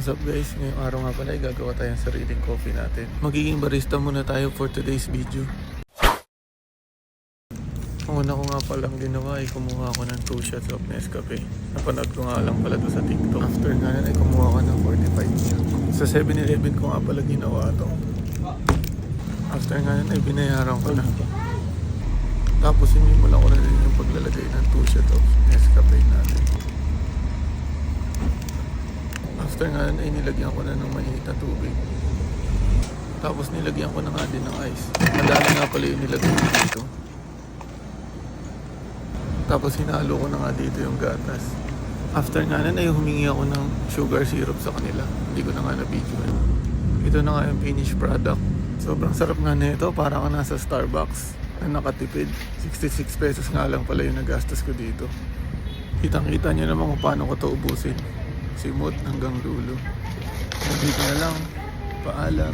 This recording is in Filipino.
What's up guys? Ngayong araw nga pala ay gagawa tayong sariling coffee natin. Magiging barista muna tayo for today's video. Ang una ko nga palang ginawa ay kumuha ako ng 2 shots of Nescafe. Napanood ko nga lang pala to sa TikTok. After nga nun ay kumuha ko ng 45 ml. Sa 7-Eleven ko nga pala ginawa to. After nga nun ay binayaran ko na. Tapos sinimulan ko na rin yung paglalagay ng 2 shots of Nescafe natin. After nga nun ay nilagyan ko na ng mainit na tubig. Tapos nilagyan ko na nga din ng ice. Madami nga pala yung nilagay ko dito. Tapos hinalo ko na nga dito yung gatas. After nga nun ay humingi ako ng sugar syrup sa kanila. Hindi ko na nga na-video. Ito na nga yung finished product. Sobrang sarap nga nito. Para ka nasa Starbucks na nakatipid. 66 pesos nga lang pala yung nagastos ko dito. Kitang-kita nyo naman kung paano ko ito ubusin. Simot hanggang dulo. Dito na lang. Paalam.